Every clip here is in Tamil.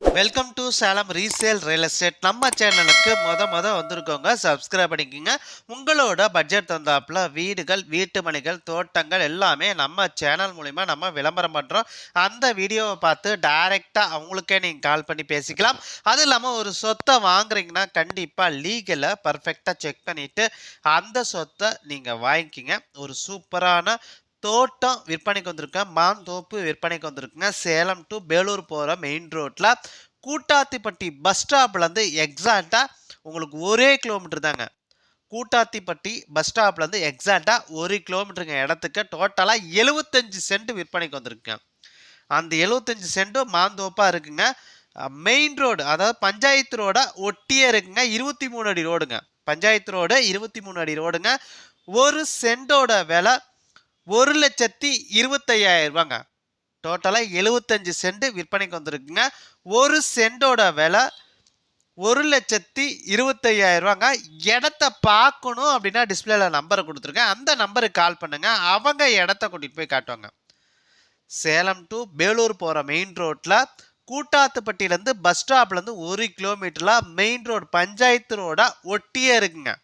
Welcome to Salem resale real estate. நம்ம சேனலுக்கு மொத வந்திருக்கோங்க, சப்ஸ்கிரைப் பண்ணிக்கோங்க. உங்களோட பட்ஜெட் தந்தாப்புல வீடுகள், வீட்டு மனைகள், தோட்டங்கள் எல்லாமே நம்ம சேனல் மூலிமா நம்ம விளம்பரம் பண்ணுறோம். அந்த வீடியோவை பார்த்து டைரெக்டாக அவங்களுக்கே நீங்கள் கால் பண்ணி பேசிக்கலாம். அது இல்லாமல் ஒரு சொத்தை வாங்குறீங்கன்னா கண்டிப்பாக லீகலை பர்ஃபெக்டாக செக் பண்ணிவிட்டு அந்த சொத்தை நீங்கள் வாங்கிக்கிங்க. ஒரு சூப்பரான தோட்டம் விற்பனைக்கு வந்திருக்கேன், மாந்தோப்பு விற்பனைக்கு வந்திருக்குங்க. சேலம் டு பேலூர் போகிற மெயின் ரோட்டில் கூட்டாத்திப்பட்டி பஸ் ஸ்டாப்லேருந்து எக்ஸாக்டாக உங்களுக்கு 1 கிலோமீட்டர் தாங்க. கூட்டாத்திப்பட்டி பஸ் ஸ்டாப்லேருந்து எக்ஸாக்டாக 1 கிலோமீட்டருங்க இடத்துக்கு டோட்டலாக 75 சென்ட் விற்பனைக்கு வந்திருக்குங்க. அந்த 75 சென்ட்டும் மாந்தோப்பாக இருக்குங்க. மெயின் ரோடு, அதாவது பஞ்சாயத்து ரோட ஒட்டியே இருக்குங்க. 23 அடி ரோடுங்க. பஞ்சாயத்து ரோடு 23 அடி ரோடுங்க. ஒரு சென்டோட விலை 1,25,000 ரூபாங்க. டோட்டலாக 75 சென்ட் விற்பனைக்கு வந்திருக்குங்க. ஒரு சென்டோட விலை 1,25,000 ரூபாங்க. இடத்த பார்க்கணும் அப்படின்னா டிஸ்பிளேல நம்பரை கொடுத்துருக்கேன், அந்த நம்பருக்கு கால் பண்ணுங்க. அவங்க இடத்த கூட்டிகிட்டு போய் காட்டுவாங்க. சேலம் டு பேலூர் போகிற மெயின் ரோட்டில் கூட்டாத்துப்பட்டியிலேருந்து பஸ் ஸ்டாப்லேருந்து 1 கிலோமீட்டரில் மெயின் ரோடு பஞ்சாயத்து ரோட ஒட்டியே இருக்குங்க.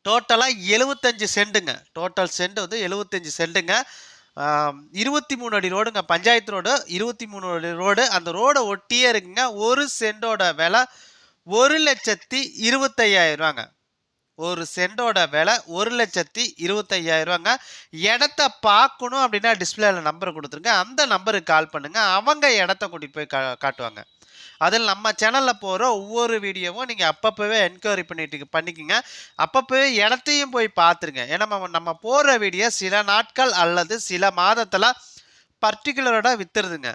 டோட்டலாக 75 சென்ட்டுங்க. டோட்டல் சென்ட் வந்து 75 சென்ட்டுங்க. 23 அடி ரோடுங்க. பஞ்சாயத்து ரோடு 23 அடி ரோடு. அந்த ரோடை ஒட்டியே இருக்குங்க. ஒரு சென்டோட விலை 1,25,000 ரூபாங்க. ஒரு சென்டோட விலை 1,25,000 ரூபாங்க. இடத்த பார்க்கணும் அப்படின்னா டிஸ்பிளேல நம்பர் கொடுத்துருங்க, அந்த நம்பருக்கு கால் பண்ணுங்க. அவங்க இடத்த கூட்டிகிட்டு போய் காட்டுவாங்க. அதில் நம்ம சேனலில் போகிற ஒவ்வொரு வீடியோவும் நீங்கள் அப்பப்போவே என்கொயரி பண்ணிக்கோங்க. அப்பப்போவே இடத்தையும் போய் பார்த்துருங்க. ஏன்னா நம்ம போகிற வீடியோ சில நாட்கள் அல்லது சில மாதத்தில் பர்டிகுலரோட விற்றுருதுங்க.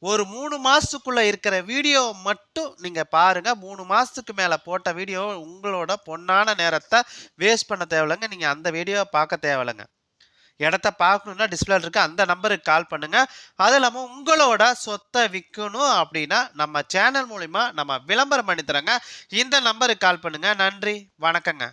ஒரு 3 மாதத்துக்குள்ளே இருக்கிற வீடியோ மட்டும் நீங்கள் பாருங்கள். 3 மாதத்துக்கு மேலே போட்ட வீடியோ உங்களோட பொன்னான நேரத்தை வேஸ்ட் பண்ண தேவையில்லைங்க. நீங்கள் அந்த வீடியோவை பார்க்க தேவையில்லைங்க. இடத்த பார்க்கணுன்னா டிஸ்பிளே இருக்க அந்த நம்பருக்கு கால் பண்ணுங்கள். அது இல்லாமல் உங்களோட சொத்தை விற்கணும் அப்படின்னா நம்ம சேனல் மூலிமா நம்ம விளம்பரம் பண்ணி தரோங்க. இந்த நம்பருக்கு கால் பண்ணுங்கள். நன்றி, வணக்கங்க.